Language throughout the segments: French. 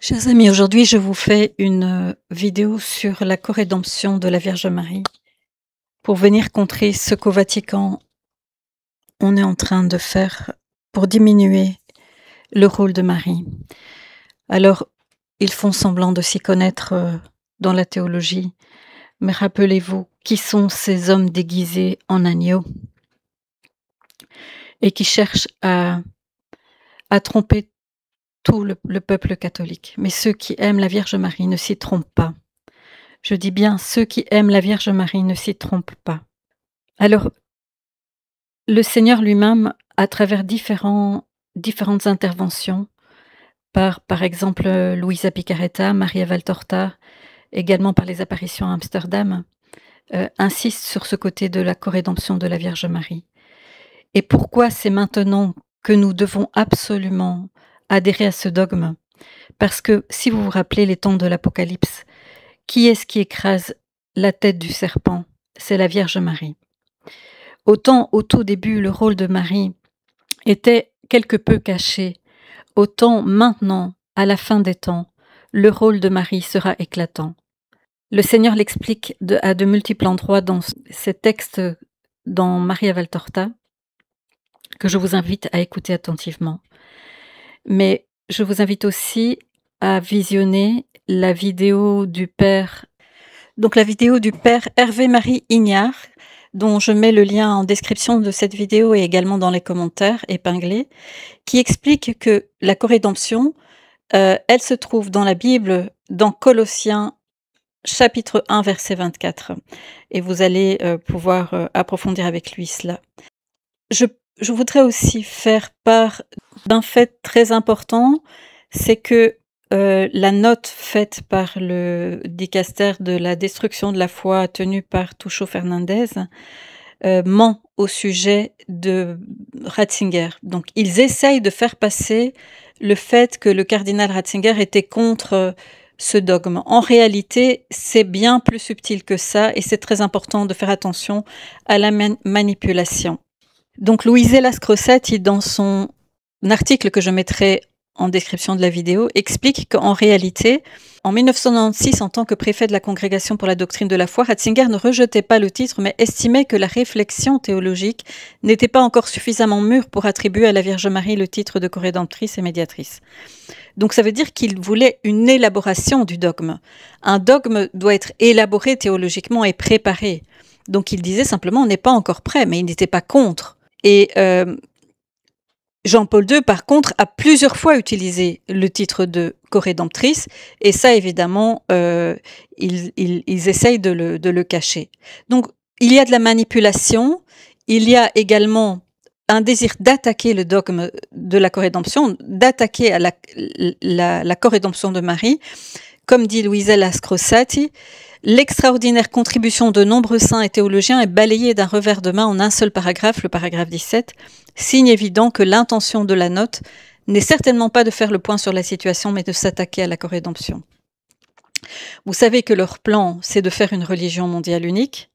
Chers amis, aujourd'hui je vous fais une vidéo sur la corédemption de la Vierge Marie pour venir contrer ce qu'au Vatican on est en train de faire pour diminuer le rôle de Marie. Alors, ils font semblant de s'y connaître dans la théologie, mais rappelez-vous qui sont ces hommes déguisés en agneaux et qui cherchent à tromper tout le peuple catholique. Mais ceux qui aiment la Vierge Marie ne s'y trompent pas. Je dis bien, ceux qui aiment la Vierge Marie ne s'y trompent pas. Alors, le Seigneur lui-même, à travers différentes interventions, par exemple, Luisa Picaretta, Maria Valtorta, également par les apparitions à Amsterdam, insiste sur ce côté de la corédemption de la Vierge Marie. Et pourquoi c'est maintenant que nous devons absolument adhérer à ce dogme? Parce que, si vous vous rappelez les temps de l'Apocalypse, qui est-ce qui écrase la tête du serpent? C'est la Vierge Marie. Autant au tout début, le rôle de Marie était quelque peu caché, autant maintenant, à la fin des temps, le rôle de Marie sera éclatant. Le Seigneur l'explique à de multiples endroits dans ses textes dans Maria Valtorta, que je vous invite à écouter attentivement. Mais je vous invite aussi à visionner la vidéo du Père, donc la vidéo du Père Hervé-Marie Ignard, dont je mets le lien en description de cette vidéo et également dans les commentaires épinglés, qui explique que la corédemption, elle se trouve dans la Bible, dans Colossiens chapitre 1, verset 24. Et vous allez pouvoir approfondir avec lui cela. Je voudrais aussi faire part d'un fait très important, c'est que la note faite par le dicaster de la destruction de la foi tenue par Tucho Fernandez ment au sujet de Ratzinger. Donc ils essayent de faire passer le fait que le cardinal Ratzinger était contre ce dogme. En réalité, c'est bien plus subtil que ça et c'est très important de faire attention à la manipulation. Donc Luisella Scrossetti, dans son article que je mettrai en description de la vidéo, explique qu'en réalité, en 1996, en tant que préfet de la Congrégation pour la doctrine de la foi, Ratzinger ne rejetait pas le titre, mais estimait que la réflexion théologique n'était pas encore suffisamment mûre pour attribuer à la Vierge Marie le titre de corédemptrice et médiatrice. Donc ça veut dire qu'il voulait une élaboration du dogme. Un dogme doit être élaboré théologiquement et préparé. Donc il disait simplement, on n'est pas encore prêt, mais il n'était pas contre. Et Jean-Paul II, par contre, a plusieurs fois utilisé le titre de corédemptrice, et ça, évidemment, ils essayent de le cacher. Donc, il y a de la manipulation, il y a également un désir d'attaquer le dogme de la corédemption, d'attaquer à la corédemption de Marie. Comme dit Luisella Scrossetti, l'extraordinaire contribution de nombreux saints et théologiens est balayée d'un revers de main en un seul paragraphe, le paragraphe 17, signe évident que l'intention de la note n'est certainement pas de faire le point sur la situation, mais de s'attaquer à la corédemption. Vous savez que leur plan, c'est de faire une religion mondiale unique,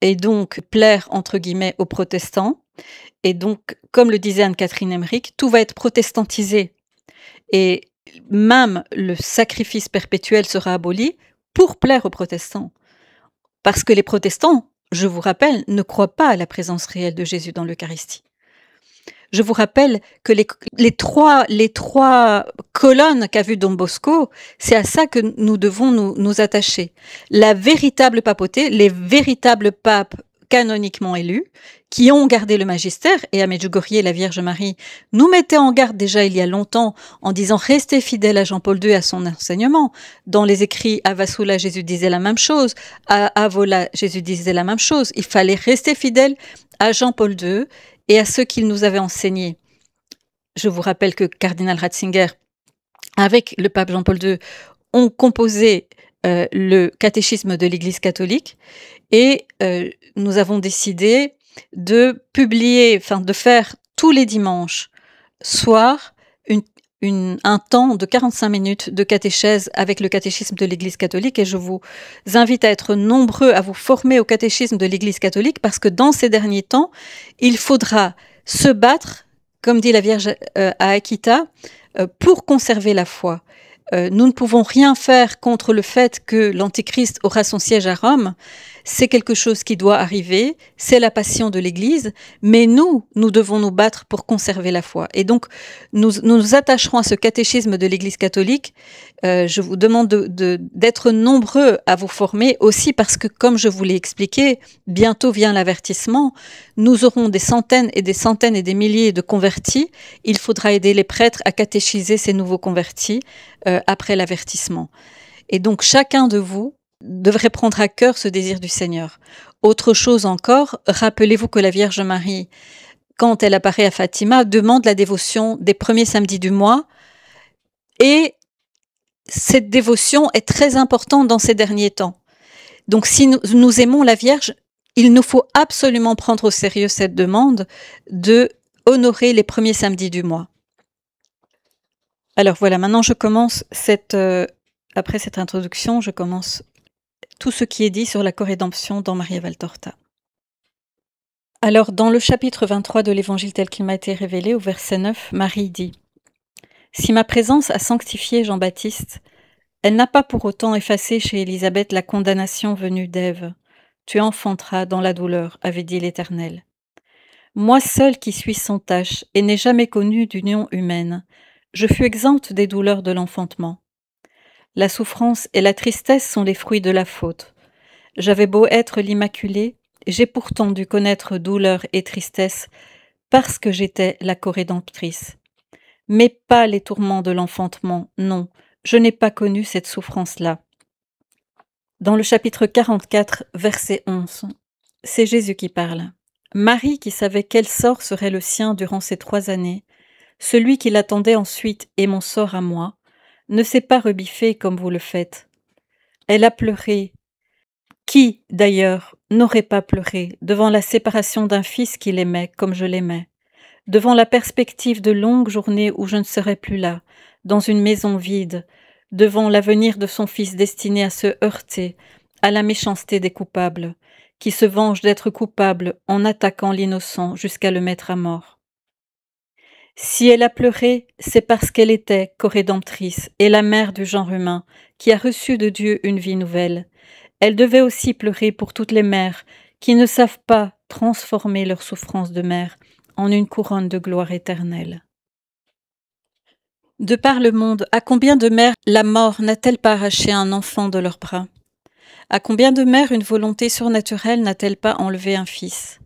et donc plaire, entre guillemets, aux protestants. Et donc, comme le disait Anne-Catherine Emmerich, tout va être protestantisé. Et même le sacrifice perpétuel sera aboli pour plaire aux protestants. Parce que les protestants, je vous rappelle, ne croient pas à la présence réelle de Jésus dans l'Eucharistie. Je vous rappelle que les trois colonnes qu'a vu Don Bosco, c'est à ça que nous devons nous attacher. La véritable papauté, les véritables papes canoniquement élus, qui ont gardé le magistère, et à Medjugorje, la Vierge Marie nous mettait en garde déjà il y a longtemps en disant « Restez fidèles à Jean-Paul II et à son enseignement ». Dans les écrits à Vassula, Jésus disait la même chose, à Avola, Jésus disait la même chose. Il fallait rester fidèle à Jean-Paul II et à ceux qu'il nous avait enseignés. Je vous rappelle que cardinal Ratzinger, avec le pape Jean-Paul II, ont composé le catéchisme de l'Église catholique et nous avons décidé de publier, de faire tous les dimanches soir un temps de 45 minutes de catéchèse avec le catéchisme de l'Église catholique, et je vous invite à être nombreux à vous former au catéchisme de l'Église catholique, parce que dans ces derniers temps, il faudra se battre, comme dit la Vierge à Akita, pour conserver la foi. nous ne pouvons rien faire contre le fait que l'Antéchrist aura son siège à Rome. C'est quelque chose qui doit arriver, c'est la passion de l'Église, mais nous devons nous battre pour conserver la foi. Et donc, nous attacherons à ce catéchisme de l'Église catholique. Je vous demande d'être nombreux à vous former aussi parce que, comme je vous l'ai expliqué, bientôt vient l'avertissement. Nous aurons des centaines et des centaines et des milliers de convertis. Il faudra aider les prêtres à catéchiser ces nouveaux convertis après l'avertissement. Et donc, chacun de vous devrait prendre à cœur ce désir du Seigneur. Autre chose encore, rappelez-vous que la Vierge Marie, quand elle apparaît à Fatima, demande la dévotion des premiers samedis du mois, et cette dévotion est très importante dans ces derniers temps. Donc si nous aimons la Vierge, il nous faut absolument prendre au sérieux cette demande de honorer les premiers samedis du mois. Alors voilà, maintenant je commence après cette introduction, je commence tout ce qui est dit sur la corédemption dans Maria Valtorta. Alors, dans le chapitre 23 de l'Évangile tel qu'il m'a été révélé, au verset 9, Marie dit « Si ma présence a sanctifié Jean-Baptiste, elle n'a pas pour autant effacé chez Élisabeth la condamnation venue d'Ève. Tu enfanteras dans la douleur, avait dit l'Éternel. Moi seule qui suis sans tache et n'ai jamais connu d'union humaine, je fus exempte des douleurs de l'enfantement. La souffrance et la tristesse sont les fruits de la faute. J'avais beau être l'Immaculée, j'ai pourtant dû connaître douleur et tristesse parce que j'étais la corédemptrice. Mais pas les tourments de l'enfantement, non, je n'ai pas connu cette souffrance-là. » Dans le chapitre 44, verset 11, c'est Jésus qui parle. Marie, qui savait quel sort serait le sien durant ces 3 années, celui qui l'attendait ensuite et mon sort à moi, ne s'est pas rebiffée comme vous le faites. Elle a pleuré. Qui, d'ailleurs, n'aurait pas pleuré devant la séparation d'un fils qu'il aimait comme je l'aimais, devant la perspective de longues journées où je ne serais plus là, dans une maison vide, devant l'avenir de son fils destiné à se heurter à la méchanceté des coupables, qui se vengent d'être coupables en attaquant l'innocent jusqu'à le mettre à mort. Si elle a pleuré, c'est parce qu'elle était corédemptrice et la mère du genre humain, qui a reçu de Dieu une vie nouvelle. Elle devait aussi pleurer pour toutes les mères qui ne savent pas transformer leur souffrance de mère en une couronne de gloire éternelle. De par le monde, à combien de mères la mort n'a-t-elle pas arraché un enfant de leurs bras? À combien de mères une volonté surnaturelle n'a-t-elle pas enlevé un fils?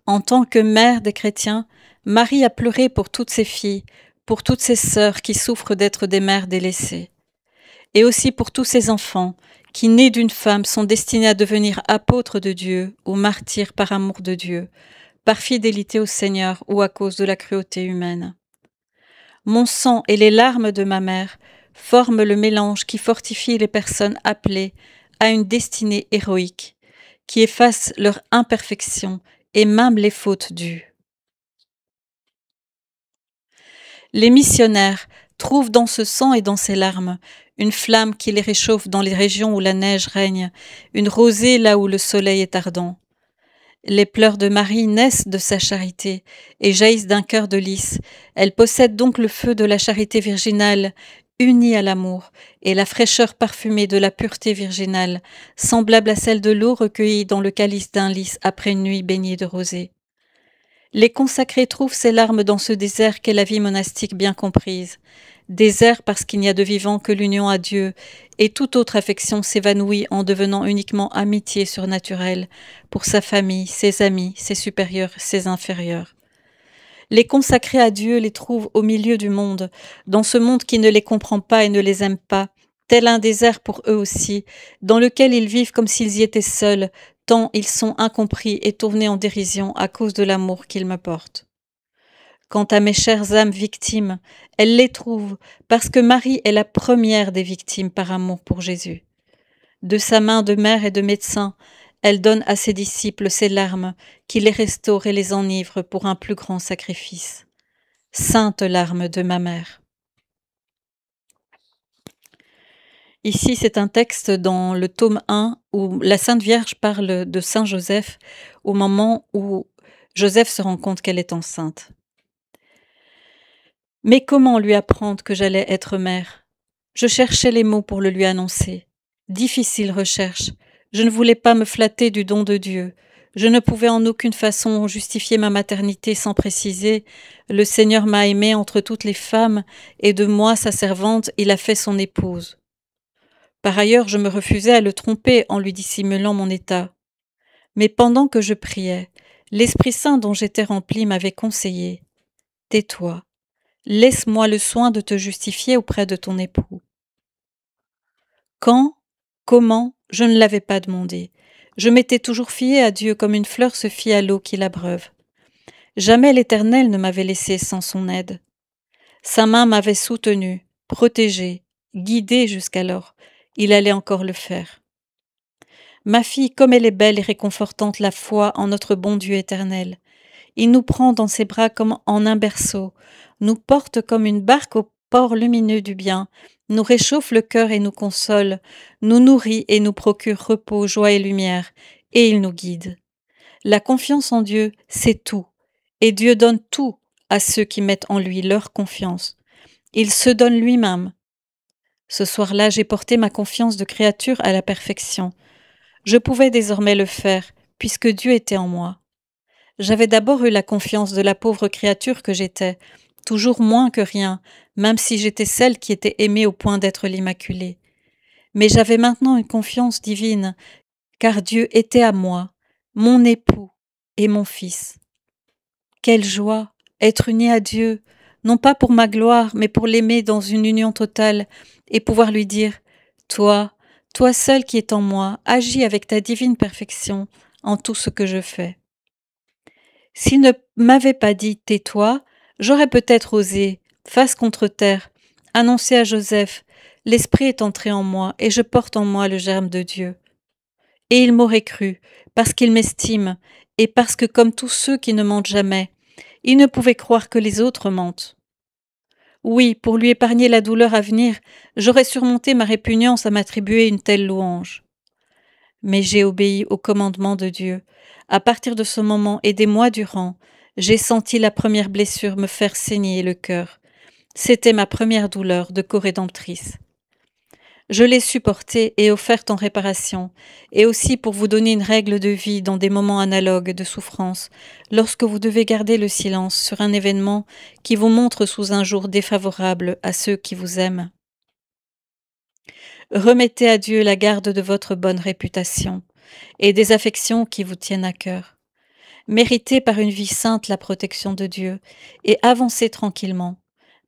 En tant que mère des chrétiens, Marie a pleuré pour toutes ses filles, pour toutes ses sœurs qui souffrent d'être des mères délaissées, et aussi pour tous ses enfants qui, nés d'une femme, sont destinés à devenir apôtres de Dieu ou martyrs par amour de Dieu, par fidélité au Seigneur ou à cause de la cruauté humaine. Mon sang et les larmes de ma mère forment le mélange qui fortifie les personnes appelées à une destinée héroïque, qui efface leur imperfection et même les fautes dues. Les missionnaires trouvent dans ce sang et dans ces larmes une flamme qui les réchauffe dans les régions où la neige règne, une rosée là où le soleil est ardent. Les pleurs de Marie naissent de sa charité et jaillissent d'un cœur de lys. Elle possède donc le feu de la charité virginale, unie à l'amour, et la fraîcheur parfumée de la pureté virginale, semblable à celle de l'eau recueillie dans le calice d'un lys après une nuit baignée de rosée. Les consacrés trouvent ces larmes dans ce désert qu'est la vie monastique bien comprise. Désert parce qu'il n'y a de vivant que l'union à Dieu, et toute autre affection s'évanouit en devenant uniquement amitié surnaturelle pour sa famille, ses amis, ses supérieurs, ses inférieurs. Les consacrés à Dieu les trouvent au milieu du monde, dans ce monde qui ne les comprend pas et ne les aime pas, tel un désert pour eux aussi, dans lequel ils vivent comme s'ils y étaient seuls, tant ils sont incompris et tournés en dérision à cause de l'amour qu'ils me portent. Quant à mes chères âmes victimes, elles les trouvent parce que Marie est la première des victimes par amour pour Jésus. De sa main de mère et de médecin, elle donne à ses disciples ses larmes qui les restaurent et les enivrent pour un plus grand sacrifice. Sainte larme de ma mère. Ici, c'est un texte dans le tome 1 où la Sainte Vierge parle de Saint Joseph au moment où Joseph se rend compte qu'elle est enceinte. Mais comment lui apprendre que j'allais être mère? Je cherchais les mots pour le lui annoncer. Difficile recherche. Je ne voulais pas me flatter du don de Dieu. Je ne pouvais en aucune façon justifier ma maternité sans préciser. Le Seigneur m'a aimé entre toutes les femmes, et de moi, sa servante, il a fait son épouse. Par ailleurs, je me refusais à le tromper en lui dissimulant mon état. Mais pendant que je priais, l'Esprit Saint dont j'étais rempli m'avait conseillé. Tais-toi, laisse-moi le soin de te justifier auprès de ton époux. Quand, comment, je ne l'avais pas demandé. Je m'étais toujours fiée à Dieu comme une fleur se fie à l'eau qui l'abreuve. Jamais l'Éternel ne m'avait laissée sans son aide. Sa main m'avait soutenue, protégée, guidée jusqu'alors. Il allait encore le faire. Ma fille, comme elle est belle et réconfortante la foi en notre bon Dieu éternel. Il nous prend dans ses bras comme en un berceau, nous porte comme une barque au port lumineux du bien, nous réchauffe le cœur et nous console, nous nourrit et nous procure repos, joie et lumière, et il nous guide. La confiance en Dieu, c'est tout, et Dieu donne tout à ceux qui mettent en lui leur confiance. Il se donne lui-même. Ce soir-là, j'ai porté ma confiance de créature à la perfection. Je pouvais désormais le faire, puisque Dieu était en moi. J'avais d'abord eu la confiance de la pauvre créature que j'étais, toujours moins que rien, même si j'étais celle qui était aimée au point d'être l'Immaculée. Mais j'avais maintenant une confiance divine, car Dieu était à moi, mon époux et mon fils. Quelle joie, être unie à Dieu, non pas pour ma gloire, mais pour l'aimer dans une union totale, et pouvoir lui dire « Toi, toi seul qui es en moi, agis avec ta divine perfection en tout ce que je fais. » S'il ne m'avait pas dit « tais-toi », j'aurais peut-être osé, face contre terre, annoncer à Joseph « L'Esprit est entré en moi et je porte en moi le germe de Dieu. » Et il m'aurait cru, parce qu'il m'estime, et parce que comme tous ceux qui ne mentent jamais, il ne pouvait croire que les autres mentent. Oui, pour lui épargner la douleur à venir, j'aurais surmonté ma répugnance à m'attribuer une telle louange. Mais j'ai obéi au commandement de Dieu. À partir de ce moment et des mois durant, j'ai senti la première blessure me faire saigner le cœur. C'était ma première douleur de corédemptrice. Je l'ai supportée et offerte en réparation, et aussi pour vous donner une règle de vie dans des moments analogues de souffrance, lorsque vous devez garder le silence sur un événement qui vous montre sous un jour défavorable à ceux qui vous aiment. Remettez à Dieu la garde de votre bonne réputation et des affections qui vous tiennent à cœur. Méritez par une vie sainte la protection de Dieu et avancez tranquillement.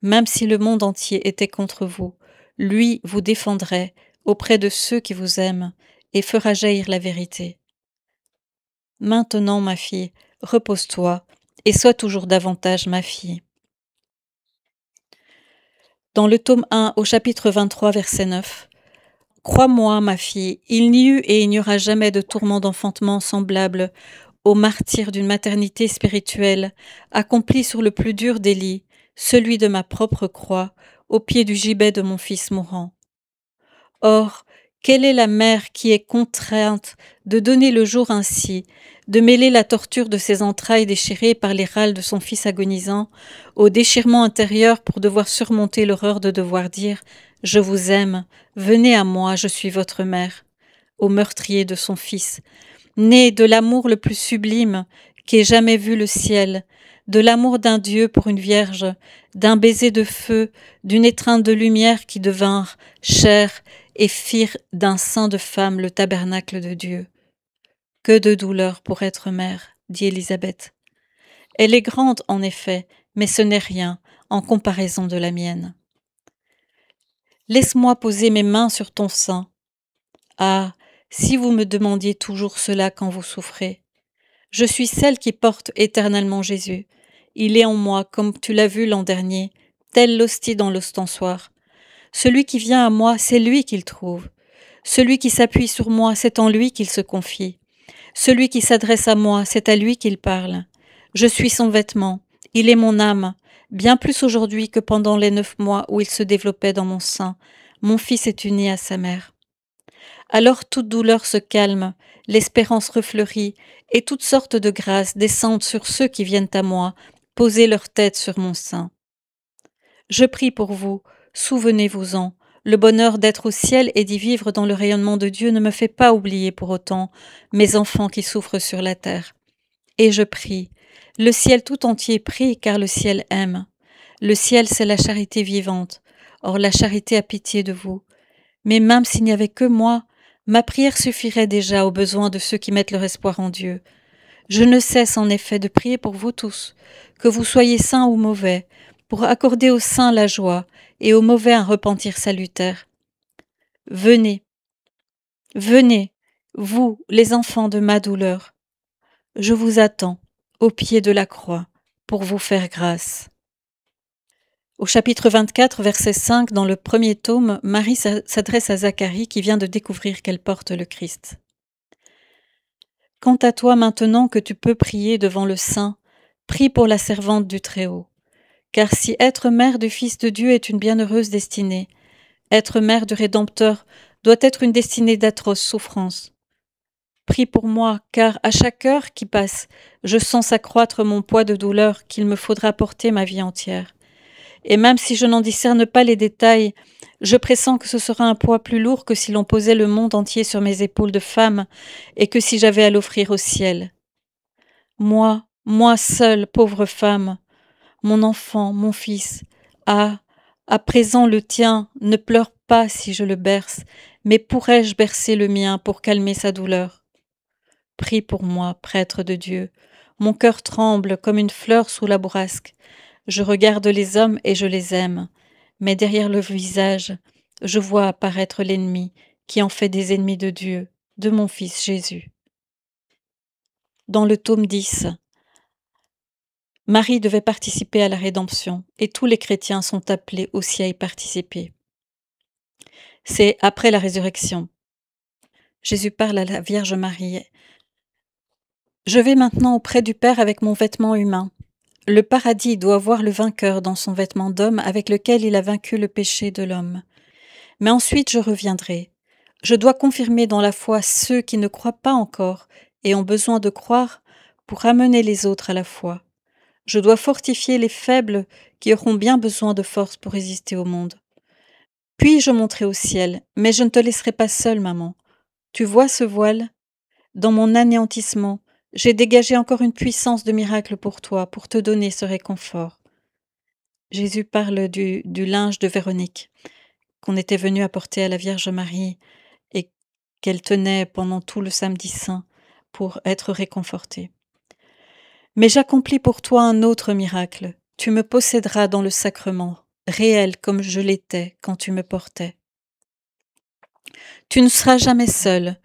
Même si le monde entier était contre vous, lui vous défendrait auprès de ceux qui vous aiment et fera jaillir la vérité. Maintenant, ma fille, repose-toi et sois toujours davantage ma fille. Dans le tome 1 au chapitre 23, verset 9, « Crois-moi, ma fille, il n'y eut et il n'y aura jamais de tourment d'enfantement semblable au martyre d'une maternité spirituelle, accompli sur le plus dur des lits, celui de ma propre croix, au pied du gibet de mon fils mourant. Or, quelle est la mère qui est contrainte de donner le jour ainsi, de mêler la torture de ses entrailles déchirées par les râles de son fils agonisant, au déchirement intérieur pour devoir surmonter l'horreur de devoir dire « Je vous aime, venez à moi, je suis votre mère », au meurtrier de son fils, né de l'amour le plus sublime qu'ait jamais vu le ciel, de l'amour d'un Dieu pour une vierge, d'un baiser de feu, d'une étreinte de lumière qui devinrent chair et firent d'un sein de femme le tabernacle de Dieu. Que de douleur pour être mère, dit Élisabeth. Elle est grande, en effet, mais ce n'est rien en comparaison de la mienne. Laisse-moi poser mes mains sur ton sein. Ah, si vous me demandiez toujours cela quand vous souffrez. Je suis celle qui porte éternellement Jésus. Il est en moi, comme tu l'as vu l'an dernier, tel l'hostie dans l'ostensoir. Celui qui vient à moi, c'est lui qu'il trouve. Celui qui s'appuie sur moi, c'est en lui qu'il se confie. Celui qui s'adresse à moi, c'est à lui qu'il parle. Je suis son vêtement, il est mon âme, bien plus aujourd'hui que pendant les 9 mois où il se développait dans mon sein. Mon fils est uni à sa mère. Alors toute douleur se calme, l'espérance refleurit, et toutes sortes de grâces descendent sur ceux qui viennent à moi, poser leur tête sur mon sein. Je prie pour vous, souvenez-vous-en, Le bonheur d'être au ciel et d'y vivre dans le rayonnement de Dieu ne me fait pas oublier pour autant mes enfants qui souffrent sur la terre. Et je prie. Le ciel tout entier prie car le ciel aime. Le ciel, c'est la charité vivante. Or, la charité a pitié de vous. Mais même s'il n'y avait que moi, ma prière suffirait déjà aux besoins de ceux qui mettent leur espoir en Dieu. Je ne cesse en effet de prier pour vous tous, que vous soyez saints ou mauvais, pour accorder aux saints la joie et aux mauvais un repentir salutaire. Venez, venez, vous, les enfants de ma douleur. Je vous attends, au pied de la croix, pour vous faire grâce. Au chapitre 24, verset 5, dans le premier tome, Marie s'adresse à Zacharie qui vient de découvrir qu'elle porte le Christ. Quant à toi maintenant que tu peux prier devant le Saint, prie pour la servante du Très-Haut. Car si être mère du Fils de Dieu est une bienheureuse destinée, être mère du Rédempteur doit être une destinée d'atroces souffrances. Prie pour moi, car à chaque heure qui passe, je sens s'accroître mon poids de douleur qu'il me faudra porter ma vie entière. Et même si je n'en discerne pas les détails, je pressens que ce sera un poids plus lourd que si l'on posait le monde entier sur mes épaules de femme et que si j'avais à l'offrir au ciel. Moi seule, pauvre femme, mon enfant, mon fils, ah, à présent le tien, ne pleure pas si je le berce, mais pourrais-je bercer le mien pour calmer sa douleur? Prie pour moi, prêtre de Dieu. Mon cœur tremble comme une fleur sous la bourrasque. Je regarde les hommes et je les aime, mais derrière le visage, je vois apparaître l'ennemi qui en fait des ennemis de Dieu, de mon Fils Jésus. Dans le tome 10, Marie devait participer à la rédemption et tous les chrétiens sont appelés aussi à y participer. C'est après la résurrection. Jésus parle à la Vierge Marie. Je vais maintenant auprès du Père avec mon vêtement humain. Le paradis doit voir le vainqueur dans son vêtement d'homme avec lequel il a vaincu le péché de l'homme. Mais ensuite je reviendrai. Je dois confirmer dans la foi ceux qui ne croient pas encore et ont besoin de croire pour ramener les autres à la foi. Je dois fortifier les faibles qui auront bien besoin de force pour résister au monde. Puis je monterai au ciel, mais je ne te laisserai pas seule, maman. Tu vois ce voile? Dans mon anéantissement, j'ai dégagé encore une puissance de miracle pour toi, pour te donner ce réconfort. Jésus parle du linge de Véronique, qu'on était venu apporter à la Vierge Marie et qu'elle tenait pendant tout le samedi saint pour être réconfortée. Mais j'accomplis pour toi un autre miracle. Tu me posséderas dans le sacrement, réel comme je l'étais quand tu me portais. Tu ne seras jamais seul.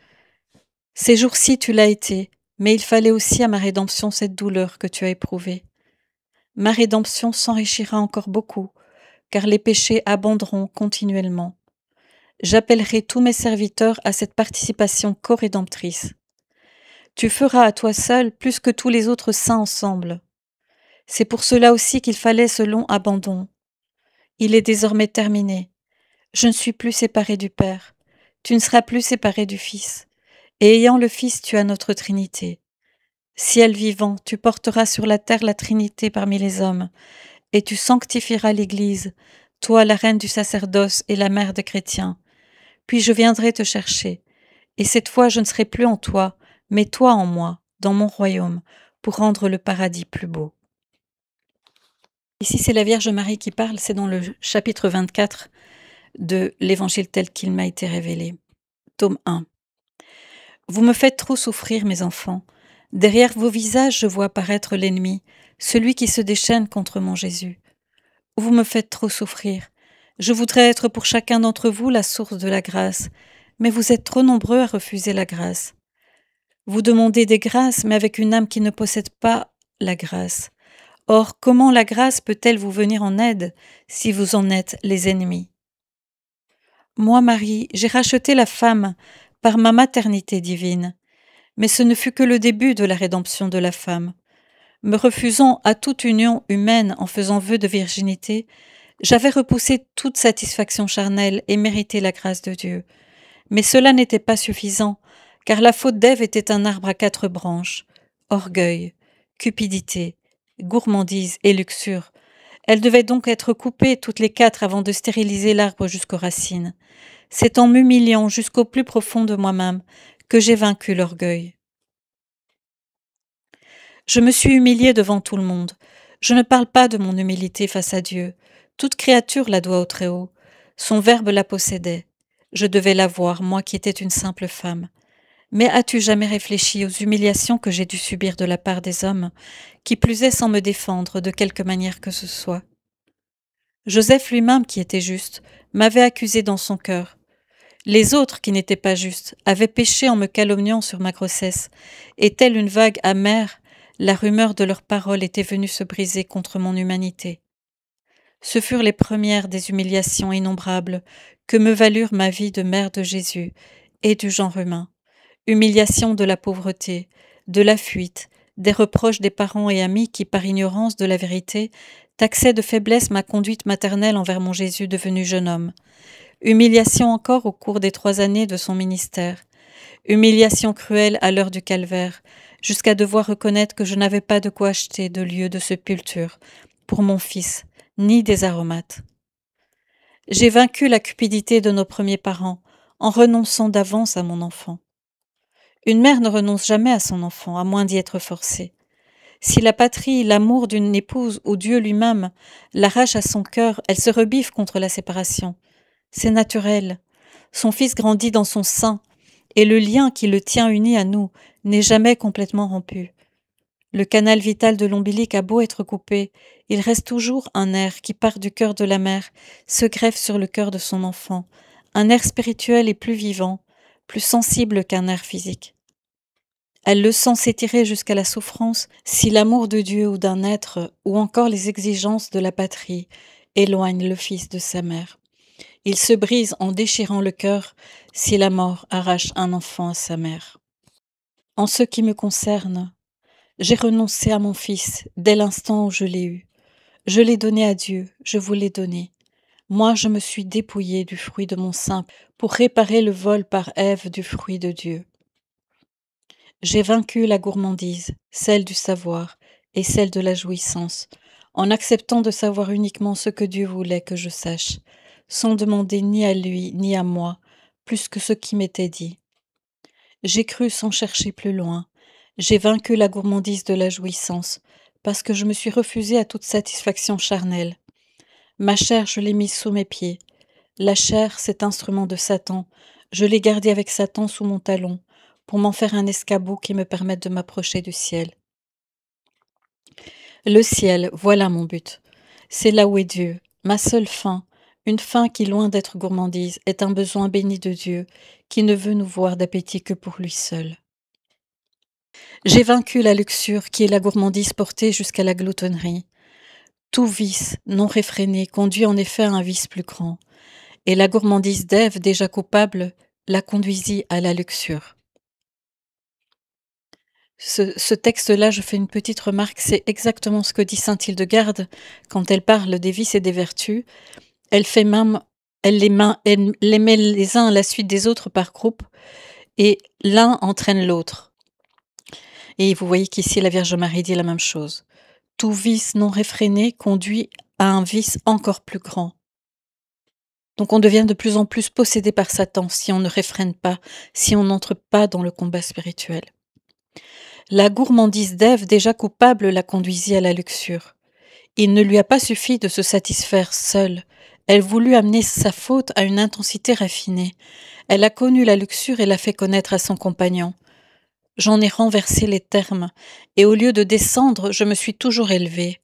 Ces jours-ci tu l'as été, mais il fallait aussi à ma rédemption cette douleur que tu as éprouvée. Ma rédemption s'enrichira encore beaucoup, car les péchés abonderont continuellement. J'appellerai tous mes serviteurs à cette participation co-rédemptrice. Tu feras à toi seul plus que tous les autres saints ensemble. C'est pour cela aussi qu'il fallait ce long abandon. Il est désormais terminé. Je ne suis plus séparée du Père. Tu ne seras plus séparé du Fils. Et ayant le Fils, tu as notre Trinité. Ciel vivant, tu porteras sur la terre la Trinité parmi les hommes, et tu sanctifieras l'Église, toi la reine du sacerdoce et la mère des chrétiens. Puis je viendrai te chercher, et cette fois je ne serai plus en toi, mais toi en moi, dans mon royaume, pour rendre le paradis plus beau. Ici c'est la Vierge Marie qui parle, c'est dans le chapitre 24 de l'Évangile tel qu'il m'a été révélé. Tome 1. Vous me faites trop souffrir, mes enfants. Derrière vos visages, je vois apparaître l'ennemi, celui qui se déchaîne contre mon Jésus. Vous me faites trop souffrir. Je voudrais être pour chacun d'entre vous la source de la grâce, mais vous êtes trop nombreux à refuser la grâce. Vous demandez des grâces, mais avec une âme qui ne possède pas la grâce. Or, comment la grâce peut-elle vous venir en aide si vous en êtes les ennemis? Moi, Marie, j'ai racheté la femme par ma maternité divine, mais ce ne fut que le début de la rédemption de la femme. Me refusant à toute union humaine en faisant vœu de virginité, j'avais repoussé toute satisfaction charnelle et mérité la grâce de Dieu. Mais cela n'était pas suffisant, car la faute d'Ève était un arbre à 4 branches. Orgueil, cupidité, gourmandise et luxure. Elles devaient donc être coupées toutes les 4 avant de stériliser l'arbre jusqu'aux racines. C'est en m'humiliant jusqu'au plus profond de moi-même que j'ai vaincu l'orgueil. Je me suis humiliée devant tout le monde. Je ne parle pas de mon humilité face à Dieu. Toute créature la doit au Très-Haut. Son Verbe la possédait. Je devais l'avoir, moi qui étais une simple femme. Mais as-tu jamais réfléchi aux humiliations que j'ai dû subir de la part des hommes, qui plus est sans me défendre de quelque manière que ce soit? Joseph lui-même, qui était juste, m'avait accusé dans son cœur. Les autres, qui n'étaient pas justes, avaient péché en me calomniant sur ma grossesse, et telle une vague amère, la rumeur de leurs paroles était venue se briser contre mon humanité. Ce furent les premières des humiliations innombrables que me valurent ma vie de mère de Jésus et du genre humain. Humiliation de la pauvreté, de la fuite, des reproches des parents et amis qui, par ignorance de la vérité, taxaient de faiblesse ma conduite maternelle envers mon Jésus devenu jeune homme. Humiliation encore au cours des 3 années de son ministère. Humiliation cruelle à l'heure du calvaire, jusqu'à devoir reconnaître que je n'avais pas de quoi acheter de lieu de sépulture pour mon fils, ni des aromates. J'ai vaincu la cupidité de nos premiers parents en renonçant d'avance à mon enfant. Une mère ne renonce jamais à son enfant, à moins d'y être forcée. Si la patrie, l'amour d'une épouse ou Dieu lui-même l'arrache à son cœur, elle se rebiffe contre la séparation. C'est naturel. Son fils grandit dans son sein, et le lien qui le tient uni à nous n'est jamais complètement rompu. Le canal vital de l'ombilic a beau être coupé, il reste toujours un nerf qui part du cœur de la mère, se greffe sur le cœur de son enfant, un nerf spirituel et plus vivant, plus sensible qu'un nerf physique. Elle le sent s'étirer jusqu'à la souffrance si l'amour de Dieu ou d'un être, ou encore les exigences de la patrie, éloignent le fils de sa mère. Il se brise en déchirant le cœur si la mort arrache un enfant à sa mère. En ce qui me concerne, j'ai renoncé à mon fils dès l'instant où je l'ai eu. Je l'ai donné à Dieu, je vous l'ai donné. Moi, je me suis dépouillée du fruit de mon sein pour réparer le vol par Ève du fruit de Dieu. J'ai vaincu la gourmandise, celle du savoir et celle de la jouissance, en acceptant de savoir uniquement ce que Dieu voulait que je sache, sans demander ni à lui ni à moi plus que ce qui m'était dit. J'ai cru sans chercher plus loin. J'ai vaincu la gourmandise de la jouissance, parce que je me suis refusée à toute satisfaction charnelle. Ma chair, je l'ai mise sous mes pieds. La chair, cet instrument de Satan, je l'ai gardée avec Satan sous mon talon, pour m'en faire un escabeau qui me permette de m'approcher du ciel. Le ciel, voilà mon but. C'est là où est Dieu, ma seule fin, une fin qui, loin d'être gourmandise, est un besoin béni de Dieu, qui ne veut nous voir d'appétit que pour lui seul. J'ai vaincu la luxure qui est la gourmandise portée jusqu'à la gloutonnerie. Tout vice non réfréné conduit en effet à un vice plus grand, et la gourmandise d'Ève, déjà coupable, la conduisit à la luxure. Ce texte-là, je fais une petite remarque, c'est exactement ce que dit sainte Hildegarde quand elle parle des vices et des vertus. Elle fait même, elle les met les uns à la suite des autres par groupe, et l'un entraîne l'autre. Et vous voyez qu'ici, la Vierge Marie dit la même chose. Tout vice non réfréné conduit à un vice encore plus grand. Donc on devient de plus en plus possédé par Satan si on ne réfrène pas, si on n'entre pas dans le combat spirituel. La gourmandise d'Ève, déjà coupable, la conduisit à la luxure. Il ne lui a pas suffi de se satisfaire seule. Elle voulut amener sa faute à une intensité raffinée. Elle a connu la luxure et l'a fait connaître à son compagnon. J'en ai renversé les termes, et au lieu de descendre, je me suis toujours élevée.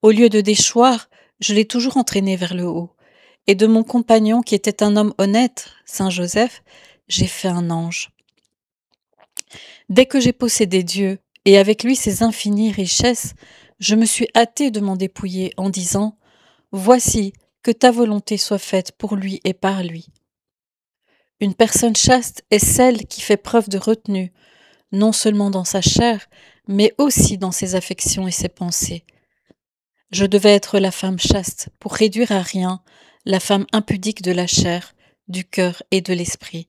Au lieu de déchoir, je l'ai toujours entraîné vers le haut. Et de mon compagnon, qui était un homme honnête, Saint Joseph, j'ai fait un ange. Dès que j'ai possédé Dieu, et avec lui ses infinies richesses, je me suis hâtée de m'en dépouiller en disant « Voici, que ta volonté soit faite pour lui et par lui. » Une personne chaste est celle qui fait preuve de retenue, non seulement dans sa chair, mais aussi dans ses affections et ses pensées. Je devais être la femme chaste pour réduire à rien la femme impudique de la chair, du cœur et de l'esprit.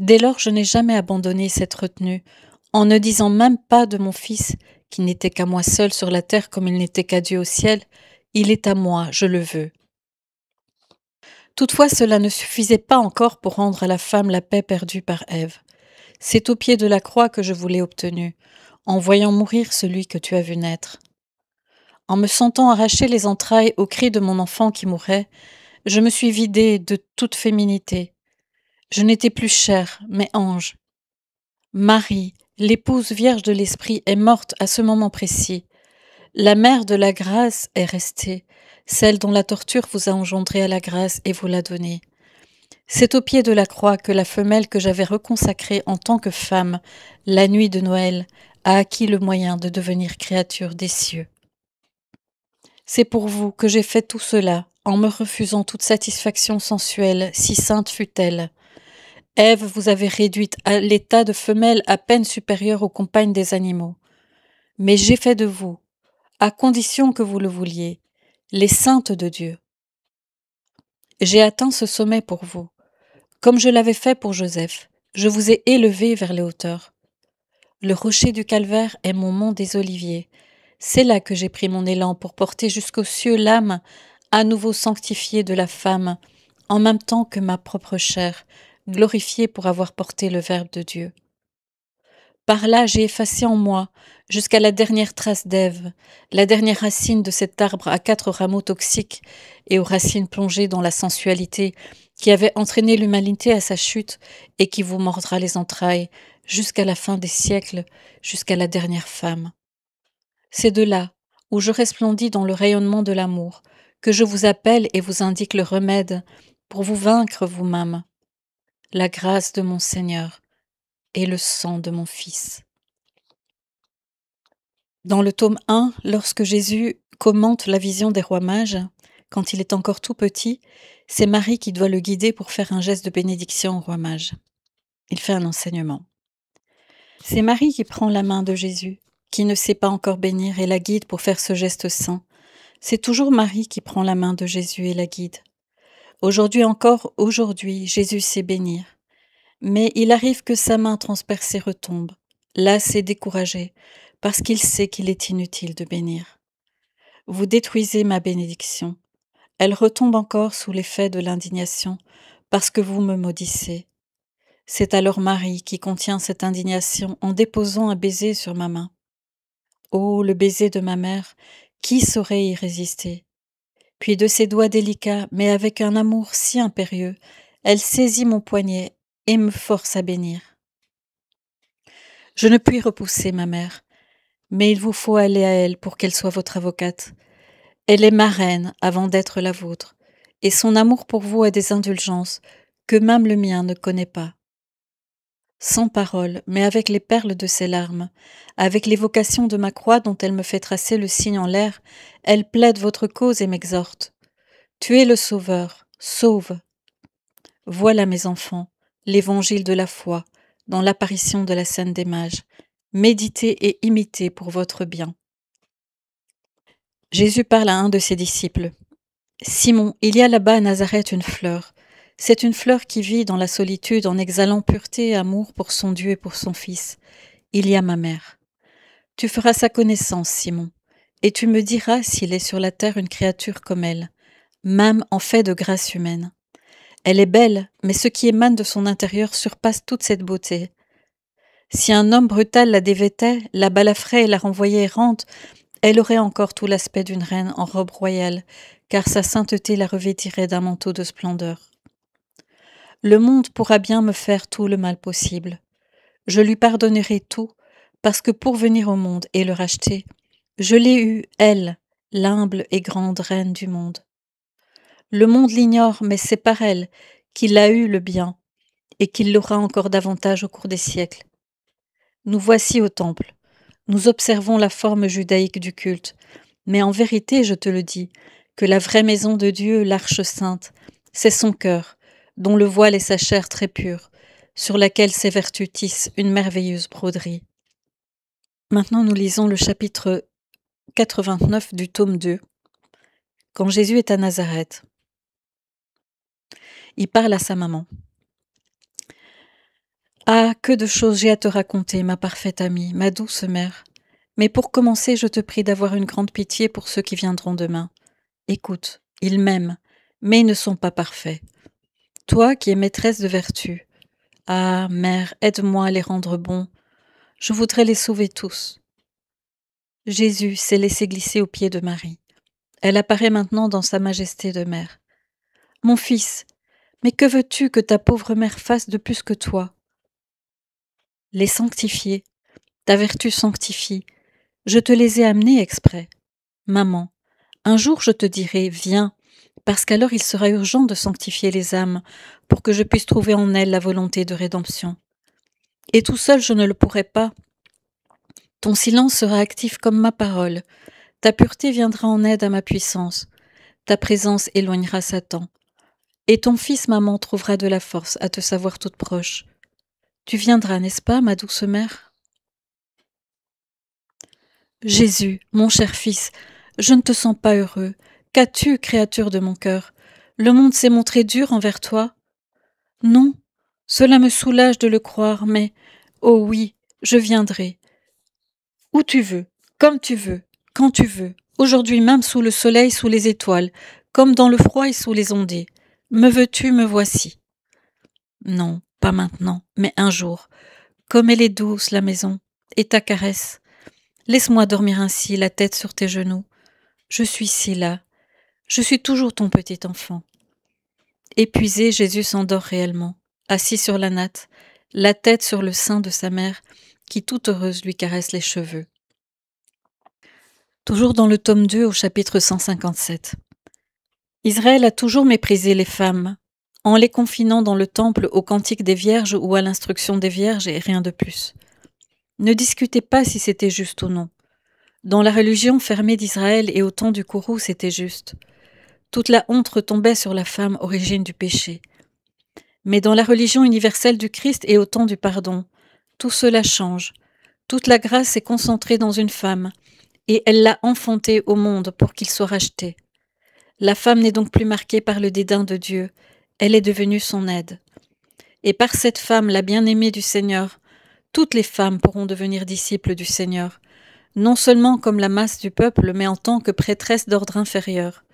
Dès lors, je n'ai jamais abandonné cette retenue, en ne disant même pas de mon fils, qui n'était qu'à moi seul sur la terre comme il n'était qu'à Dieu au ciel, Il est à moi, je le veux. Toutefois, cela ne suffisait pas encore pour rendre à la femme la paix perdue par Ève. C'est au pied de la croix que je vous l'ai obtenue, en voyant mourir celui que tu as vu naître. En me sentant arracher les entrailles au cri de mon enfant qui mourait, je me suis vidée de toute féminité. Je n'étais plus chair, mais ange. Marie, l'épouse vierge de l'Esprit, est morte à ce moment précis. La mère de la grâce est restée, celle dont la torture vous a engendré à la grâce et vous l'a donnée. C'est au pied de la croix que la femelle que j'avais reconsacrée en tant que femme, la nuit de Noël, a acquis le moyen de devenir créature des cieux. C'est pour vous que j'ai fait tout cela, en me refusant toute satisfaction sensuelle, si sainte fût-elle. Ève vous avait réduite à l'état de femelle à peine supérieure aux compagnes des animaux. Mais j'ai fait de vous, à condition que vous le vouliez, les saintes de Dieu. J'ai atteint ce sommet pour vous. Comme je l'avais fait pour Joseph, je vous ai élevé vers les hauteurs. Le rocher du calvaire est mon mont des oliviers. C'est là que j'ai pris mon élan pour porter jusqu'aux cieux l'âme, à nouveau sanctifiée de la femme, en même temps que ma propre chair, glorifiée pour avoir porté le Verbe de Dieu. Par là, j'ai effacé en moi, jusqu'à la dernière trace d'Ève, la dernière racine de cet arbre à 4 rameaux toxiques et aux racines plongées dans la sensualité, qui avait entraîné l'humanité à sa chute et qui vous mordra les entrailles, jusqu'à la fin des siècles, jusqu'à la dernière femme. C'est de là, où je resplendis dans le rayonnement de l'amour, que je vous appelle et vous indique le remède pour vous vaincre vous-même. La grâce de mon Seigneur et le sang de mon Fils. Dans le tome 1, lorsque Jésus commente la vision des rois mages, quand il est encore tout petit, c'est Marie qui doit le guider pour faire un geste de bénédiction au roi mage. Il fait un enseignement. C'est Marie qui prend la main de Jésus, qui ne sait pas encore bénir et la guide pour faire ce geste saint. C'est toujours Marie qui prend la main de Jésus et la guide. Aujourd'hui encore, aujourd'hui, Jésus sait bénir. Mais il arrive que sa main transpercée retombe. Là, c'est découragé, parce qu'il sait qu'il est inutile de bénir. Vous détruisez ma bénédiction. Elle retombe encore sous l'effet de l'indignation, parce que vous me maudissez. C'est alors Marie qui contient cette indignation en déposant un baiser sur ma main. Oh, le baiser de ma mère, qui saurait y résister? Puis de ses doigts délicats, mais avec un amour si impérieux, elle saisit mon poignet et me force à bénir. Je ne puis repousser ma mère, mais il vous faut aller à elle pour qu'elle soit votre avocate. Elle est ma reine avant d'être la vôtre, et son amour pour vous a des indulgences que même le mien ne connaît pas. Sans parole, mais avec les perles de ses larmes, avec l'évocation de ma croix dont elle me fait tracer le signe en l'air, elle plaide votre cause et m'exhorte. Tu es le Sauveur, sauve. Voilà, mes enfants, l'évangile de la foi, dans l'apparition de la scène des mages. Méditez et imitez pour votre bien. Jésus parle à un de ses disciples. Simon, il y a là-bas à Nazareth une fleur. C'est une fleur qui vit dans la solitude en exhalant pureté et amour pour son Dieu et pour son Fils. Il y a ma mère. Tu feras sa connaissance, Simon, et tu me diras s'il est sur la terre une créature comme elle, même en fait de grâce humaine. Elle est belle, mais ce qui émane de son intérieur surpasse toute cette beauté. Si un homme brutal la dévêtait, la balafrait et la renvoyait errante, elle aurait encore tout l'aspect d'une reine en robe royale, car sa sainteté la revêtirait d'un manteau de splendeur. Le monde pourra bien me faire tout le mal possible. Je lui pardonnerai tout, parce que pour venir au monde et le racheter, je l'ai eue, elle, l'humble et grande reine du monde. Le monde l'ignore, mais c'est par elle qu'il a eu le bien, et qu'il l'aura encore davantage au cours des siècles. Nous voici au temple. Nous observons la forme judaïque du culte, mais en vérité, je te le dis, que la vraie maison de Dieu, l'Arche sainte, c'est son cœur, dont le voile est sa chair très pure, sur laquelle ses vertus tissent une merveilleuse broderie. Maintenant, nous lisons le chapitre 89 du tome 2, quand Jésus est à Nazareth. Il parle à sa maman. « Ah, que de choses j'ai à te raconter, ma parfaite amie, ma douce mère. Mais pour commencer, je te prie d'avoir une grande pitié pour ceux qui viendront demain. Écoute, ils m'aiment, mais ils ne sont pas parfaits. Toi qui es maîtresse de vertu, ah, mère, aide-moi à les rendre bons. Je voudrais les sauver tous. Jésus s'est laissé glisser aux pieds de Marie. Elle apparaît maintenant dans sa majesté de mère. Mon fils, mais que veux-tu que ta pauvre mère fasse de plus que toi? Les sanctifier. Ta vertu sanctifie. Je te les ai amenés exprès. Maman, un jour je te dirai, viens, parce qu'alors il sera urgent de sanctifier les âmes, pour que je puisse trouver en elles la volonté de rédemption. Et tout seul je ne le pourrai pas. Ton silence sera actif comme ma parole. Ta pureté viendra en aide à ma puissance. Ta présence éloignera Satan. Et ton fils, maman, trouvera de la force à te savoir toute proche. Tu viendras, n'est-ce pas, ma douce mère? Jésus, mon cher fils, je ne te sens pas heureux. Qu'as-tu, créature de mon cœur? Le monde s'est montré dur envers toi? Non, cela me soulage de le croire, mais, oh oui, je viendrai. Où tu veux, comme tu veux, quand tu veux, aujourd'hui même sous le soleil, sous les étoiles, comme dans le froid et sous les ondées. Me veux-tu, me voici. Non, pas maintenant, mais un jour. Comme elle est douce, la maison, et ta caresse. Laisse-moi dormir ainsi, la tête sur tes genoux. Je suis si là. Je suis toujours ton petit enfant. Épuisé, Jésus s'endort réellement, assis sur la natte, la tête sur le sein de sa mère, qui toute heureuse lui caresse les cheveux. Toujours dans le tome 2 au chapitre 157. Israël a toujours méprisé les femmes, en les confinant dans le temple au cantique des vierges ou à l'instruction des vierges et rien de plus. Ne discutez pas si c'était juste ou non. Dans la religion fermée d'Israël et au temps du courroux, c'était juste. Toute la honte retombait sur la femme, origine du péché. Mais dans la religion universelle du Christ et au temps du pardon, tout cela change. Toute la grâce est concentrée dans une femme, et elle l'a enfantée au monde pour qu'il soit racheté. La femme n'est donc plus marquée par le dédain de Dieu, elle est devenue son aide. Et par cette femme, la bien-aimée du Seigneur, toutes les femmes pourront devenir disciples du Seigneur, non seulement comme la masse du peuple, mais en tant que prêtresses d'ordre inférieur,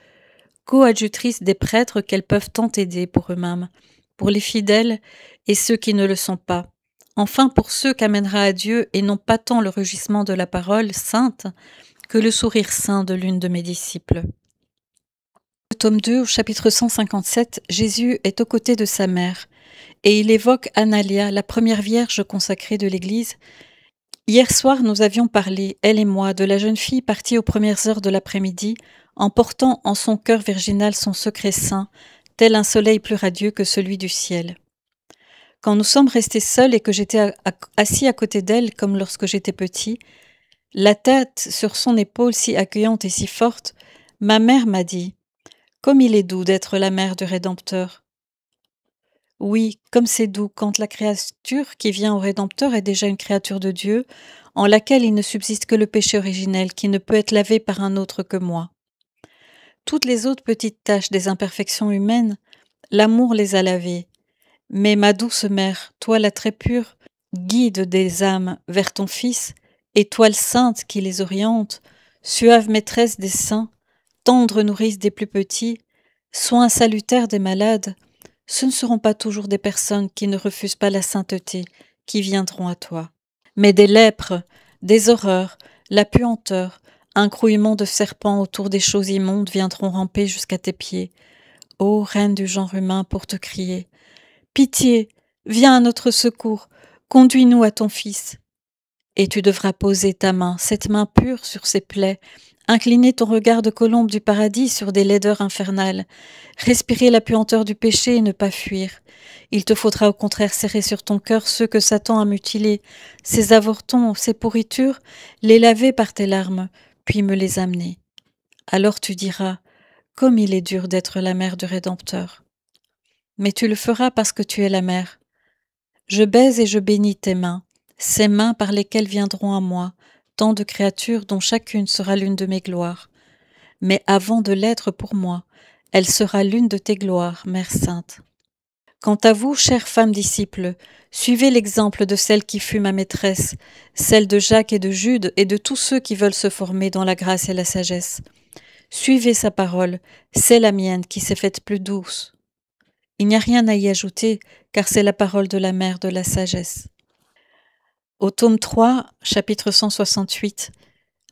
coadjutrices des prêtres qu'elles peuvent tant aider pour eux-mêmes, pour les fidèles et ceux qui ne le sont pas, enfin pour ceux qu'amènera à Dieu et non pas tant le rugissement de la parole sainte que le sourire saint de l'une de mes disciples. Au tome 2, au chapitre 157, Jésus est aux côtés de sa mère, et il évoque Analia, la première vierge consacrée de l'Église. Hier soir, nous avions parlé, elle et moi, de la jeune fille partie aux premières heures de l'après-midi, en portant en son cœur virginal son secret saint, tel un soleil plus radieux que celui du ciel. Quand nous sommes restés seuls et que j'étais assis à côté d'elle comme lorsque j'étais petit, la tête sur son épaule si accueillante et si forte, ma mère m'a dit « Comme il est doux d'être la mère du Rédempteur !» Oui, comme c'est doux quand la créature qui vient au Rédempteur est déjà une créature de Dieu, en laquelle il ne subsiste que le péché originel qui ne peut être lavé par un autre que moi. Toutes les autres petites taches des imperfections humaines, l'amour les a lavées. Mais ma douce mère, toi la très pure, guide des âmes vers ton Fils, étoile sainte qui les oriente, suave maîtresse des saints, tendre nourrice des plus petits, soin salutaire des malades, ce ne seront pas toujours des personnes qui ne refusent pas la sainteté qui viendront à toi, mais des lèpres, des horreurs, la puanteur, un grouillement de serpents autour des choses immondes viendront ramper jusqu'à tes pieds. Ô reine du genre humain, pour te crier « Pitié, viens à notre secours, conduis-nous à ton Fils !» Et tu devras poser ta main, cette main pure, sur ses plaies, incliner ton regard de colombe du paradis sur des laideurs infernales, respirer la puanteur du péché et ne pas fuir. Il te faudra au contraire serrer sur ton cœur ceux que Satan a mutilés, ces avortons, ces pourritures, les laver par tes larmes, puis me les amener. Alors tu diras, comme il est dur d'être la mère du Rédempteur. Mais tu le feras parce que tu es la mère. Je baise et je bénis tes mains, ces mains par lesquelles viendront à moi tant de créatures dont chacune sera l'une de mes gloires. Mais avant de l'être pour moi, elle sera l'une de tes gloires, Mère Sainte. Quant à vous, chères femmes disciples, suivez l'exemple de celle qui fut ma maîtresse, celle de Jacques et de Jude et de tous ceux qui veulent se former dans la grâce et la sagesse. Suivez sa parole, c'est la mienne qui s'est faite plus douce. Il n'y a rien à y ajouter, car c'est la parole de la mère de la sagesse. Au tome 3, chapitre 168,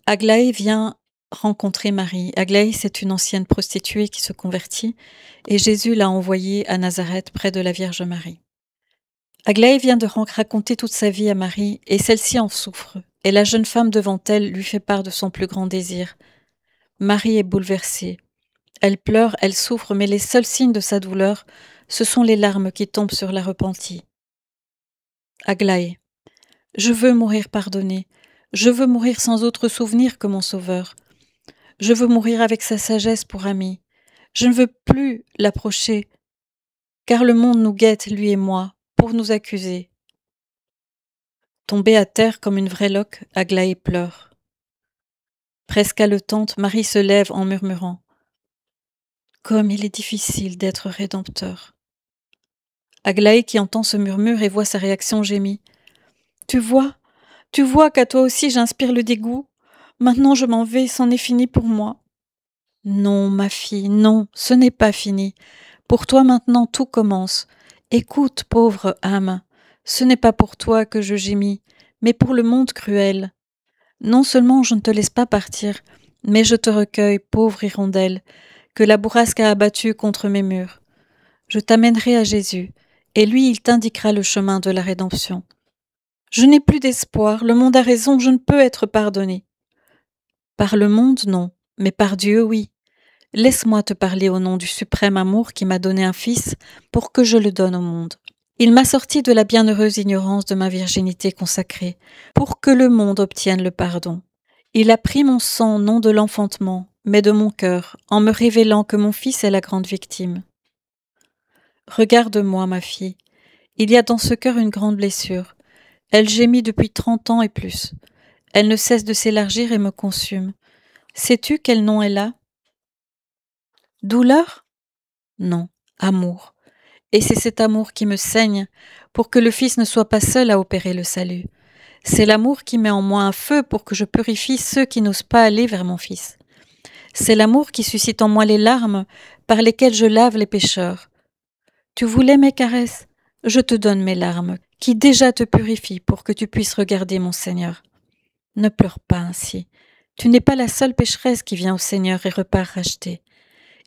Aglaé vient rencontrer Marie. Aglaé, c'est une ancienne prostituée qui se convertit, et Jésus l'a envoyée à Nazareth près de la Vierge Marie. Aglaé vient de raconter toute sa vie à Marie, et celle-ci en souffre, et la jeune femme devant elle lui fait part de son plus grand désir. Marie est bouleversée. Elle pleure, elle souffre, mais les seuls signes de sa douleur, ce sont les larmes qui tombent sur la repentie. Aglaé. Je veux mourir pardonné. Je veux mourir sans autre souvenir que mon Sauveur. Je veux mourir avec sa sagesse pour ami. Je ne veux plus l'approcher, car le monde nous guette, lui et moi, pour nous accuser. Tombée à terre comme une vraie loque, Aglaé pleure. Presque haletante, Marie se lève en murmurant « Comme il est difficile d'être rédempteur !» Aglaé, qui entend ce murmure et voit sa réaction, gémit. Tu vois qu'à toi aussi j'inspire le dégoût. Maintenant je m'en vais, c'en est fini pour moi. Non, ma fille, non, ce n'est pas fini. Pour toi maintenant tout commence. Écoute, pauvre âme, ce n'est pas pour toi que je gémis, mais pour le monde cruel. Non seulement je ne te laisse pas partir, mais je te recueille, pauvre hirondelle, que la bourrasque a abattue contre mes murs. Je t'amènerai à Jésus, et lui il t'indiquera le chemin de la rédemption. Je n'ai plus d'espoir, le monde a raison, je ne peux être pardonné. Par le monde, non, mais par Dieu, oui. Laisse-moi te parler au nom du suprême amour qui m'a donné un fils pour que je le donne au monde. Il m'a sorti de la bienheureuse ignorance de ma virginité consacrée, pour que le monde obtienne le pardon. Il a pris mon sang non de l'enfantement, mais de mon cœur, en me révélant que mon fils est la grande victime. Regarde-moi, ma fille, il y a dans ce cœur une grande blessure. Elle gémit depuis 30 ans et plus. Elle ne cesse de s'élargir et me consume. Sais-tu quel nom elle a ? Douleur ? Non, amour. Et c'est cet amour qui me saigne, pour que le Fils ne soit pas seul à opérer le salut. C'est l'amour qui met en moi un feu pour que je purifie ceux qui n'osent pas aller vers mon Fils. C'est l'amour qui suscite en moi les larmes par lesquelles je lave les pécheurs. Tu voulais mes caresses ? Je te donne mes larmes, qui déjà te purifient pour que tu puisses regarder mon Seigneur. Ne pleure pas ainsi. Tu n'es pas la seule pécheresse qui vient au Seigneur et repart rachetée.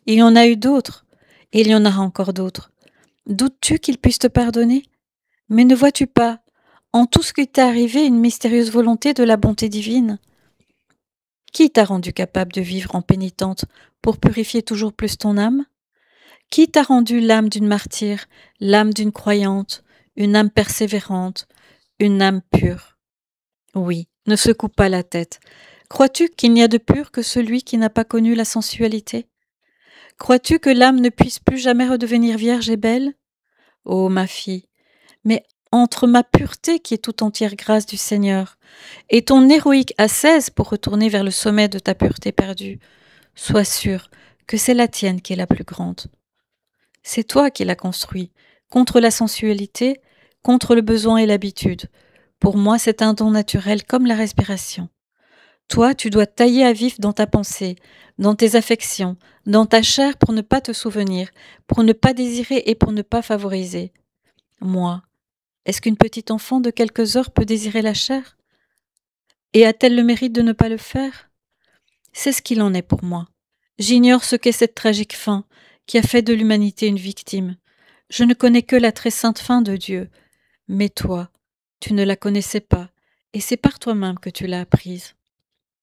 Il y en a eu d'autres, et il y en aura encore d'autres. Doutes-tu qu'il puisse te pardonner ? Mais ne vois-tu pas, en tout ce qui t'est arrivé, une mystérieuse volonté de la bonté divine ? Qui t'a rendu capable de vivre en pénitente pour purifier toujours plus ton âme ? Qui t'a rendu l'âme d'une martyre, l'âme d'une croyante, une âme persévérante, une âme pure ? Oui, ne secoue pas la tête. Crois-tu qu'il n'y a de pur que celui qui n'a pas connu la sensualité ? Crois-tu que l'âme ne puisse plus jamais redevenir vierge et belle ? Ô ma fille, mais entre ma pureté qui est tout entière grâce du Seigneur et ton héroïque ascèse pour retourner vers le sommet de ta pureté perdue, sois sûre que c'est la tienne qui est la plus grande. C'est toi qui l'as construit, contre la sensualité, contre le besoin et l'habitude. Pour moi, c'est un don naturel comme la respiration. Toi, tu dois tailler à vif dans ta pensée, dans tes affections, dans ta chair pour ne pas te souvenir, pour ne pas désirer et pour ne pas favoriser. Moi, est-ce qu'une petite enfant de quelques heures peut désirer la chair ? Et a-t-elle le mérite de ne pas le faire ? C'est ce qu'il en est pour moi. J'ignore ce qu'est cette tragique fin qui a fait de l'humanité une victime. Je ne connais que la très sainte fin de Dieu. Mais toi, tu ne la connaissais pas, et c'est par toi-même que tu l'as apprise.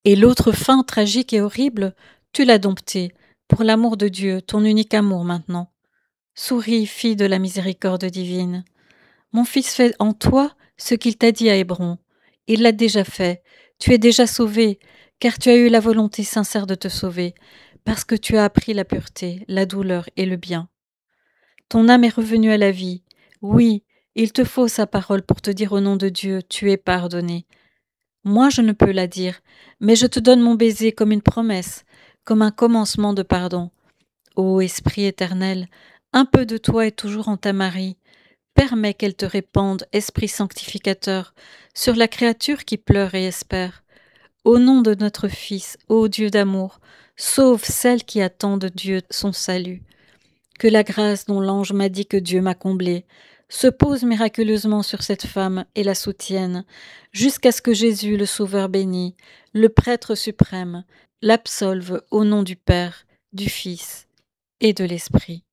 Et l'autre fin tragique et horrible, tu l'as domptée, pour l'amour de Dieu, ton unique amour maintenant. Souris, fille de la miséricorde divine. Mon fils fait en toi ce qu'il t'a dit à Hébron. Il l'a déjà fait. Tu es déjà sauvé, car tu as eu la volonté sincère de te sauver, parce que tu as appris la pureté, la douleur et le bien. Ton âme est revenue à la vie. Oui, il te faut sa parole pour te dire au nom de Dieu, tu es pardonné. Moi, je ne peux la dire, mais je te donne mon baiser comme une promesse, comme un commencement de pardon. Ô Esprit éternel, un peu de toi est toujours en ta Marie. Permets qu'elle te répande, Esprit sanctificateur, sur la créature qui pleure et espère. Au nom de notre Fils, ô Dieu d'amour, Sauve celle qui attend de Dieu son salut. Que la grâce dont l'ange m'a dit que Dieu m'a comblée se pose miraculeusement sur cette femme et la soutienne, jusqu'à ce que Jésus, le Sauveur béni, le prêtre suprême, l'absolve au nom du Père, du Fils et de l'Esprit.